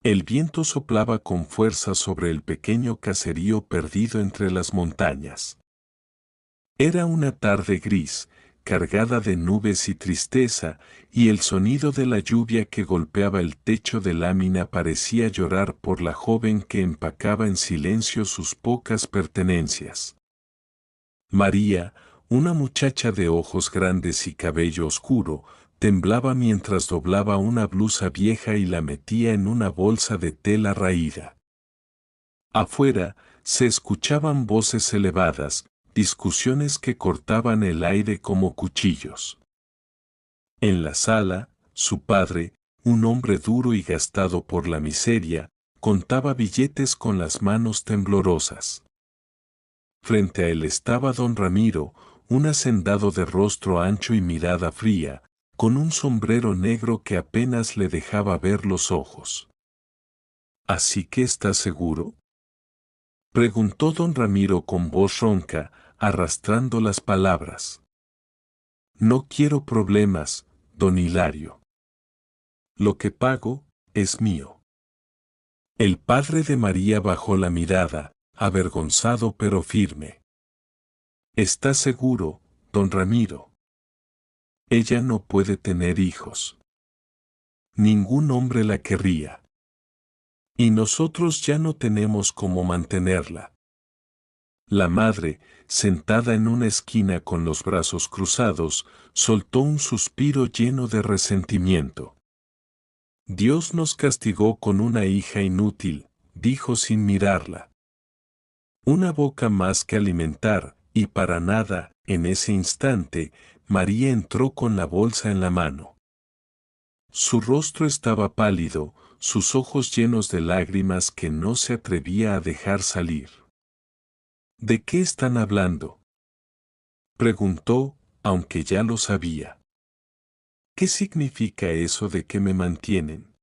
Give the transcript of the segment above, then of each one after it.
El viento soplaba con fuerza sobre el pequeño caserío perdido entre las montañas. Era una tarde gris, cargada de nubes y tristeza, y el sonido de la lluvia que golpeaba el techo de lámina parecía llorar por la joven que empacaba en silencio sus pocas pertenencias. María, una muchacha de ojos grandes y cabello oscuro, temblaba mientras doblaba una blusa vieja y la metía en una bolsa de tela raída. Afuera, se escuchaban voces elevadas, discusiones que cortaban el aire como cuchillos. En la sala, su padre, un hombre duro y gastado por la miseria, contaba billetes con las manos temblorosas. Frente a él estaba don Ramiro, un hacendado de rostro ancho y mirada fría, con un sombrero negro que apenas le dejaba ver los ojos. ¿Así que estás seguro?, preguntó don Ramiro con voz ronca, arrastrando las palabras. No quiero problemas, don Hilario. Lo que pago, es mío. El padre de María bajó la mirada, avergonzado pero firme. ¿Estás seguro, don Ramiro? Ella no puede tener hijos. Ningún hombre la querría. Y nosotros ya no tenemos cómo mantenerla. La madre, sentada en una esquina con los brazos cruzados, soltó un suspiro lleno de resentimiento. Dios nos castigó con una hija inútil, dijo sin mirarla. Una boca más que alimentar, y para nada, en ese instante, María entró con la bolsa en la mano. Su rostro estaba pálido, sus ojos llenos de lágrimas que no se atrevía a dejar salir. ¿De qué están hablando?, preguntó, aunque ya lo sabía. ¿Qué significa eso de que me mantienen?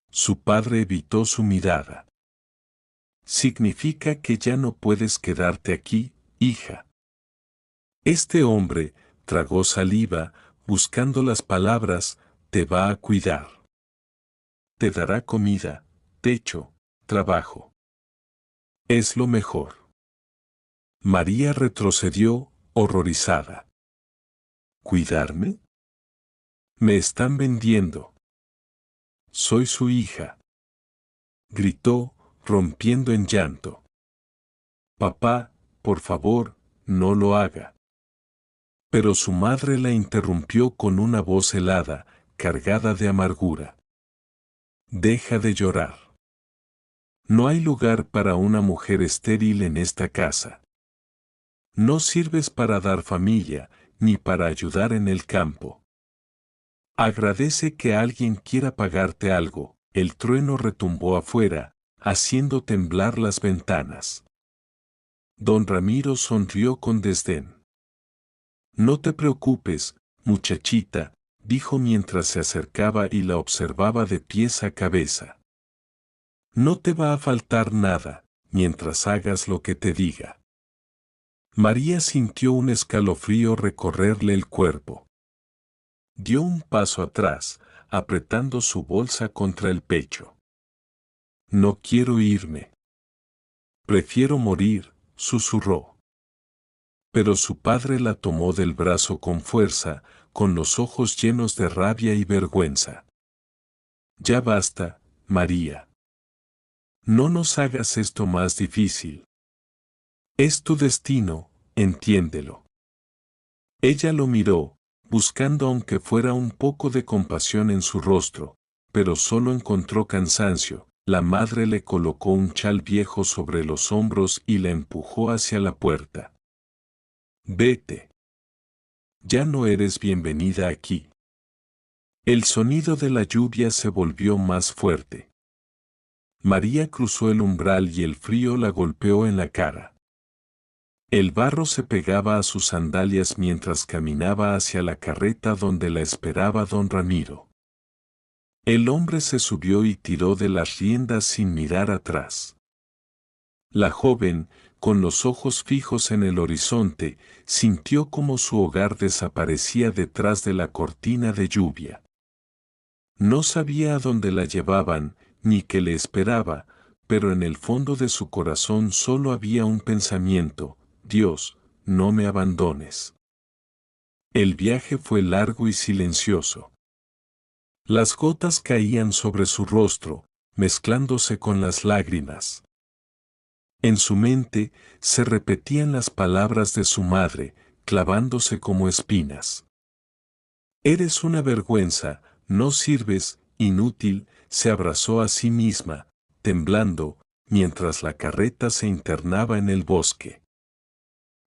Su padre evitó su mirada. Significa que ya no puedes quedarte aquí, hija. Este hombre, tragó saliva, buscando las palabras, te va a cuidar. Te dará comida, techo, trabajo. Es lo mejor. María retrocedió, horrorizada. ¿Cuidarme? Me están vendiendo. Soy su hija. Gritó, rompiendo en llanto. Papá, por favor, no lo haga. Pero su madre la interrumpió con una voz helada, cargada de amargura. Deja de llorar. No hay lugar para una mujer estéril en esta casa. No sirves para dar familia, ni para ayudar en el campo. Agradece que alguien quiera pagarte algo. El trueno retumbó afuera, haciendo temblar las ventanas. Don Ramiro sonrió con desdén. No te preocupes, muchachita, dijo mientras se acercaba y la observaba de pies a cabeza. No te va a faltar nada, mientras hagas lo que te diga. María sintió un escalofrío recorrerle el cuerpo. Dio un paso atrás, apretando su bolsa contra el pecho. No quiero irme. Prefiero morir, susurró. Pero su padre la tomó del brazo con fuerza, con los ojos llenos de rabia y vergüenza. Ya basta, María. No nos hagas esto más difícil. Es tu destino, entiéndelo. Ella lo miró, buscando aunque fuera un poco de compasión en su rostro, pero solo encontró cansancio. La madre le colocó un chal viejo sobre los hombros y la empujó hacia la puerta. Vete. Ya no eres bienvenida aquí. El sonido de la lluvia se volvió más fuerte. María cruzó el umbral y el frío la golpeó en la cara. El barro se pegaba a sus sandalias mientras caminaba hacia la carreta donde la esperaba don Ramiro. El hombre se subió y tiró de las riendas sin mirar atrás. La joven, con los ojos fijos en el horizonte, sintió como su hogar desaparecía detrás de la cortina de lluvia. No sabía a dónde la llevaban, ni qué le esperaba, pero en el fondo de su corazón solo había un pensamiento: Dios, no me abandones. El viaje fue largo y silencioso. Las gotas caían sobre su rostro, mezclándose con las lágrimas. En su mente se repetían las palabras de su madre, clavándose como espinas. Eres una vergüenza, no sirves, inútil. Se abrazó a sí misma, temblando, mientras la carreta se internaba en el bosque.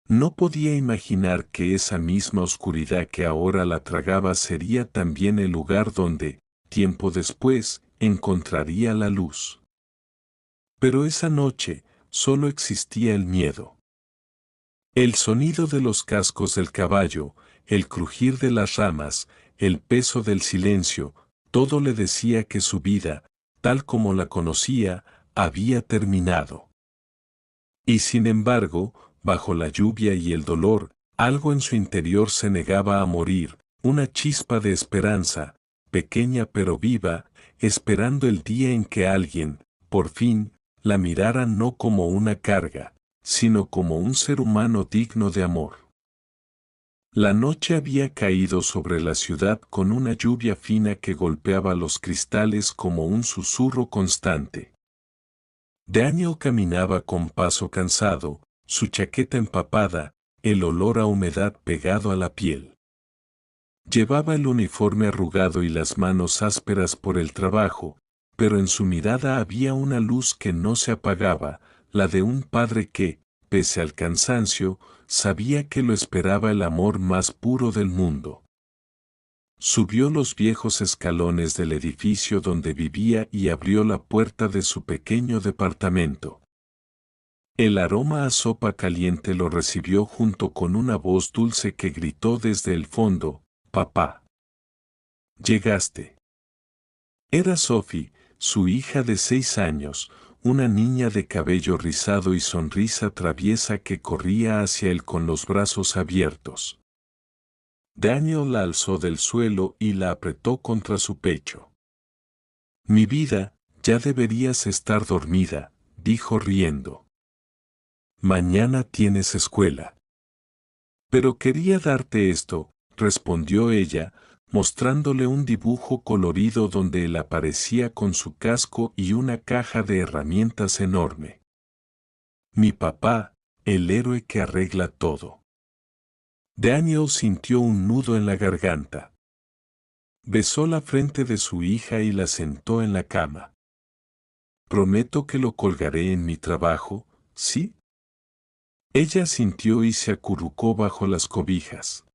No podía imaginar que esa misma oscuridad que ahora la tragaba sería también el lugar donde, tiempo después, encontraría la luz. Pero esa noche, solo existía el miedo. El sonido de los cascos del caballo, el crujir de las ramas, el peso del silencio, todo le decía que su vida, tal como la conocía, había terminado. Y sin embargo, bajo la lluvia y el dolor, algo en su interior se negaba a morir, una chispa de esperanza, pequeña pero viva, esperando el día en que alguien, por fin, la mirara no como una carga, sino como un ser humano digno de amor. La noche había caído sobre la ciudad con una lluvia fina que golpeaba los cristales como un susurro constante. Daniel caminaba con paso cansado, su chaqueta empapada, el olor a humedad pegado a la piel. Llevaba el uniforme arrugado y las manos ásperas por el trabajo, pero en su mirada había una luz que no se apagaba, la de un padre que, pese al cansancio, sabía que lo esperaba el amor más puro del mundo. Subió los viejos escalones del edificio donde vivía y abrió la puerta de su pequeño departamento. El aroma a sopa caliente lo recibió junto con una voz dulce que gritó desde el fondo: «Papá. Llegaste». Era Sophie, su hija de 6 años, una niña de cabello rizado y sonrisa traviesa que corría hacia él con los brazos abiertos. Daniel la alzó del suelo y la apretó contra su pecho. «Mi vida, ya deberías estar dormida», dijo riendo. «Mañana tienes escuela». «Pero quería darte esto», respondió ella, mostrándole un dibujo colorido donde él aparecía con su casco y una caja de herramientas enorme. «Mi papá, el héroe que arregla todo». Daniel sintió un nudo en la garganta. Besó la frente de su hija y la sentó en la cama. «Prometo que lo colgaré en mi trabajo, ¿sí?». Ella asintió y se acurrucó bajo las cobijas.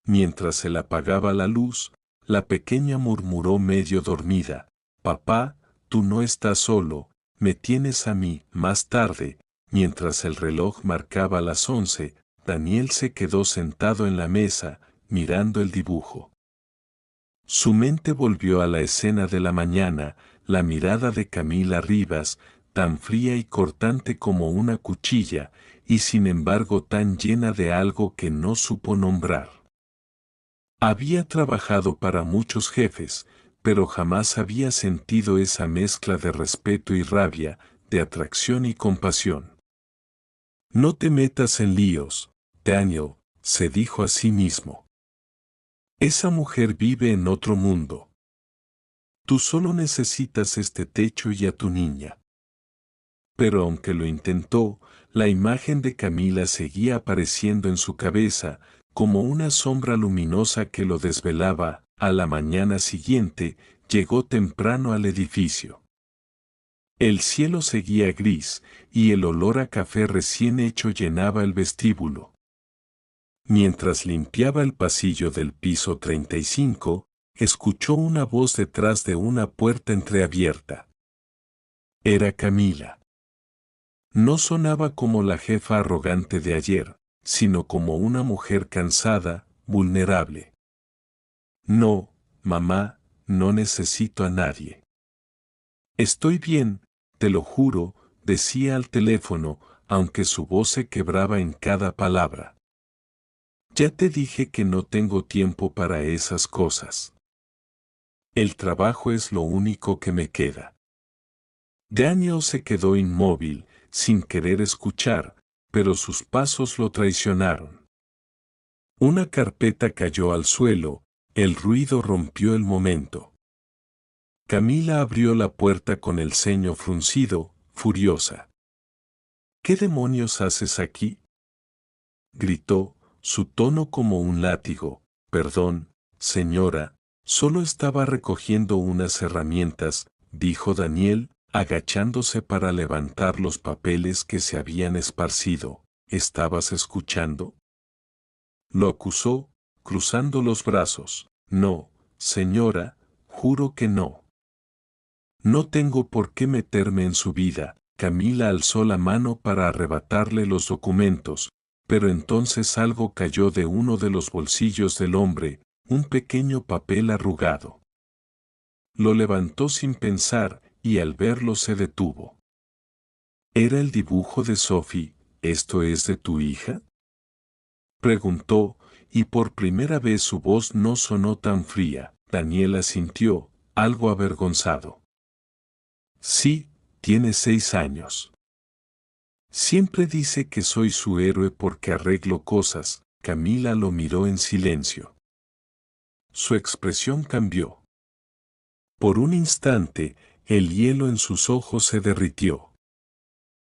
Mientras se le apagaba la luz, la pequeña murmuró medio dormida: «Papá, tú no estás solo, me tienes a mí». Más tarde, mientras el reloj marcaba las 11, Daniel se quedó sentado en la mesa, mirando el dibujo. Su mente volvió a la escena de la mañana, la mirada de Camila Rivas, tan fría y cortante como una cuchilla, y sin embargo tan llena de algo que no supo nombrar. Había trabajado para muchos jefes, pero jamás había sentido esa mezcla de respeto y rabia, de atracción y compasión. «No te metas en líos, Daniel», se dijo a sí mismo. «Esa mujer vive en otro mundo. Tú solo necesitas este techo y a tu niña». Pero aunque lo intentó, la imagen de Camila seguía apareciendo en su cabeza, como una sombra luminosa que lo desvelaba. A la mañana siguiente, llegó temprano al edificio. El cielo seguía gris, y el olor a café recién hecho llenaba el vestíbulo. Mientras limpiaba el pasillo del piso 35, escuchó una voz detrás de una puerta entreabierta. Era Camila. No sonaba como la jefa arrogante de ayer, sino como una mujer cansada, vulnerable. «No, mamá, no necesito a nadie. Estoy bien, te lo juro», decía al teléfono, aunque su voz se quebraba en cada palabra. «Ya te dije que no tengo tiempo para esas cosas». El trabajo es lo único que me queda. Daniel se quedó inmóvil, sin querer escuchar, pero sus pasos lo traicionaron. Una carpeta cayó al suelo, el ruido rompió el momento. Camila abrió la puerta con el ceño fruncido, furiosa. ¿Qué demonios haces aquí?, gritó, su tono como un látigo. Perdón, señora, solo estaba recogiendo unas herramientas, dijo Daniel, agachándose para levantar los papeles que se habían esparcido. ¿Estabas escuchando?, lo acusó, cruzando los brazos. No, señora, juro que no. No tengo por qué meterme en su vida. Camila alzó la mano para arrebatarle los documentos, pero entonces algo cayó de uno de los bolsillos del hombre, un pequeño papel arrugado. Lo levantó sin pensar, y al verlo se detuvo. ¿Era el dibujo de Sophie? ¿Esto es de tu hija?, preguntó, y por primera vez su voz no sonó tan fría. Daniel asintió, algo avergonzado. Sí, tiene 6 años. Siempre dice que soy su héroe porque arreglo cosas. Camila lo miró en silencio. Su expresión cambió. Por un instante, el hielo en sus ojos se derritió.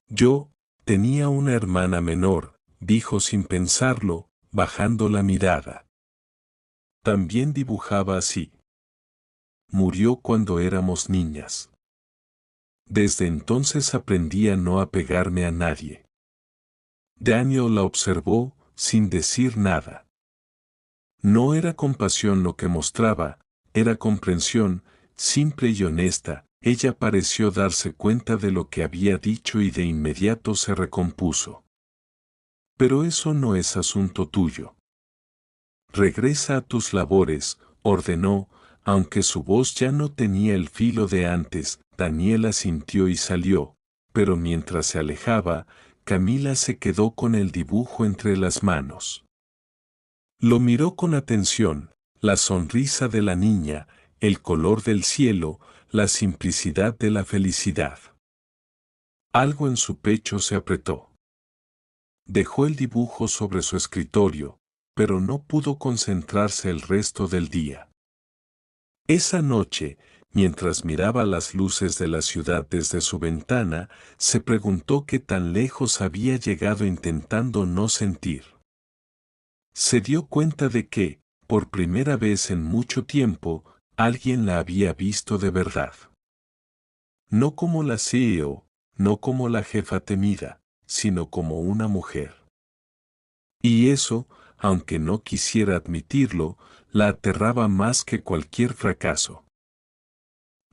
Yo tenía una hermana menor, dijo sin pensarlo, bajando la mirada. También dibujaba así. Murió cuando éramos niñas. Desde entonces aprendí a no apegarme a nadie. Daniel la observó, sin decir nada. No era compasión lo que mostraba, era comprensión, simple y honesta. Ella pareció darse cuenta de lo que había dicho y de inmediato se recompuso. Pero eso no es asunto tuyo. Regresa a tus labores, ordenó, aunque su voz ya no tenía el filo de antes. Daniel asintió y salió, pero mientras se alejaba, Camila se quedó con el dibujo entre las manos. Lo miró con atención, la sonrisa de la niña, el color del cielo, la simplicidad de la felicidad. Algo en su pecho se apretó. Dejó el dibujo sobre su escritorio, pero no pudo concentrarse el resto del día. Esa noche, mientras miraba las luces de la ciudad desde su ventana, se preguntó qué tan lejos había llegado intentando no sentir. Se dio cuenta de que, por primera vez en mucho tiempo, alguien la había visto de verdad. No como la CEO, no como la jefa temida, sino como una mujer. Y eso, aunque no quisiera admitirlo, la aterraba más que cualquier fracaso.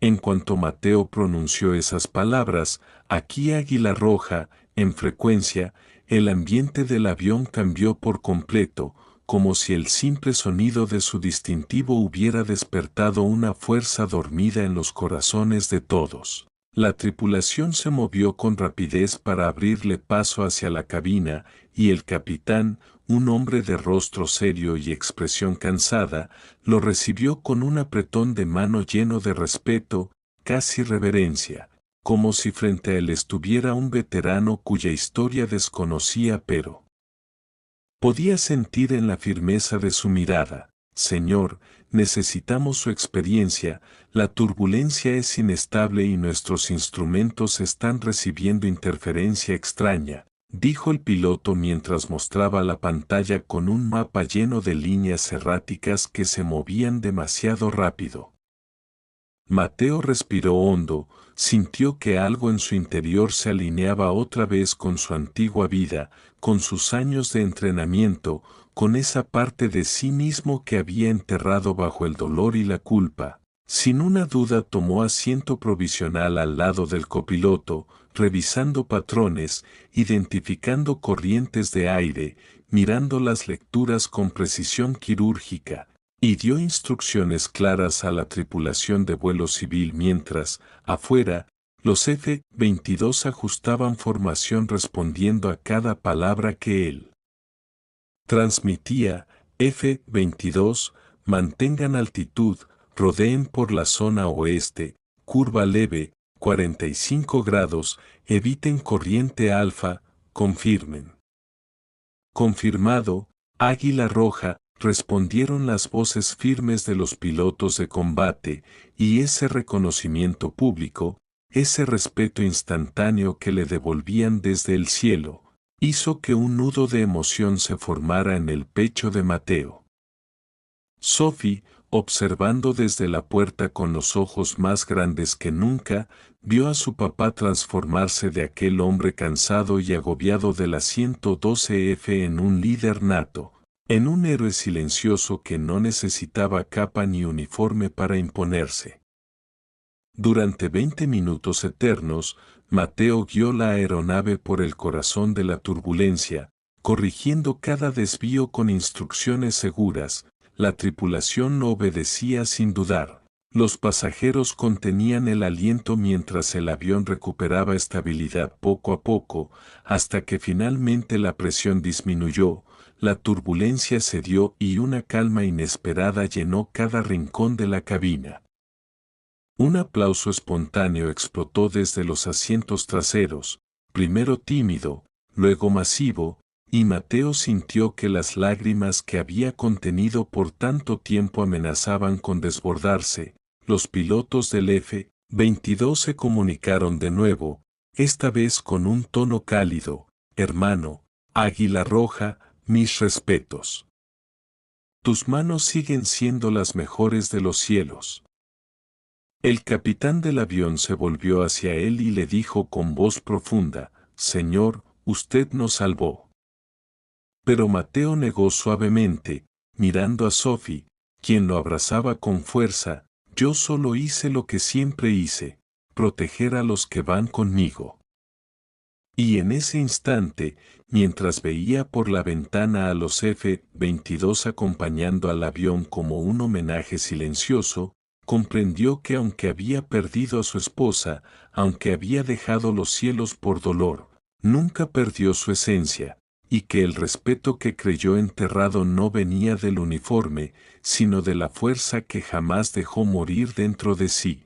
En cuanto Mateo pronunció esas palabras, aquí Águila Roja, en frecuencia, el ambiente del avión cambió por completo, como si el simple sonido de su distintivo hubiera despertado una fuerza dormida en los corazones de todos. La tripulación se movió con rapidez para abrirle paso hacia la cabina, y el capitán, un hombre de rostro serio y expresión cansada, lo recibió con un apretón de mano lleno de respeto, casi reverencia, como si frente a él estuviera un veterano cuya historia desconocía, pero podía sentir en la firmeza de su mirada: Señor, necesitamos su experiencia, la turbulencia es inestable y nuestros instrumentos están recibiendo interferencia extraña, dijo el piloto mientras mostraba la pantalla con un mapa lleno de líneas erráticas que se movían demasiado rápido. Mateo respiró hondo, sintió que algo en su interior se alineaba otra vez con su antigua vida, con sus años de entrenamiento, con esa parte de sí mismo que había enterrado bajo el dolor y la culpa. Sin una duda tomó asiento provisional al lado del copiloto, revisando patrones, identificando corrientes de aire, mirando las lecturas con precisión quirúrgica, y dio instrucciones claras a la tripulación de vuelo civil mientras, afuera, los F-22 ajustaban formación respondiendo a cada palabra que él transmitía. F-22, mantengan altitud, rodeen por la zona oeste, curva leve, 45 grados, eviten corriente alfa, confirmen. Confirmado, Águila Roja, respondieron las voces firmes de los pilotos de combate, y ese reconocimiento público, ese respeto instantáneo que le devolvían desde el cielo, hizo que un nudo de emoción se formara en el pecho de Mateo. Sophie, observando desde la puerta con los ojos más grandes que nunca, vio a su papá transformarse de aquel hombre cansado y agobiado de la 112F en un líder nato, en un héroe silencioso que no necesitaba capa ni uniforme para imponerse. Durante 20 minutos eternos, Mateo guió la aeronave por el corazón de la turbulencia, corrigiendo cada desvío con instrucciones seguras. La tripulación no obedecía sin dudar. Los pasajeros contenían el aliento mientras el avión recuperaba estabilidad poco a poco, hasta que finalmente la presión disminuyó, la turbulencia cedió y una calma inesperada llenó cada rincón de la cabina. Un aplauso espontáneo explotó desde los asientos traseros, primero tímido, luego masivo, y Mateo sintió que las lágrimas que había contenido por tanto tiempo amenazaban con desbordarse. Los pilotos del F-22 se comunicaron de nuevo, esta vez con un tono cálido: hermano, Águila Roja, mis respetos. Tus manos siguen siendo las mejores de los cielos. El capitán del avión se volvió hacia él y le dijo con voz profunda: Señor, usted nos salvó. Pero Mateo negó suavemente, mirando a Sophie, quien lo abrazaba con fuerza: yo solo hice lo que siempre hice, proteger a los que van conmigo. Y en ese instante, mientras veía por la ventana a los F-22 acompañando al avión como un homenaje silencioso, comprendió que aunque había perdido a su esposa, aunque había dejado los cielos por dolor, nunca perdió su esencia, y que el respeto que creyó enterrado no venía del uniforme, sino de la fuerza que jamás dejó morir dentro de sí.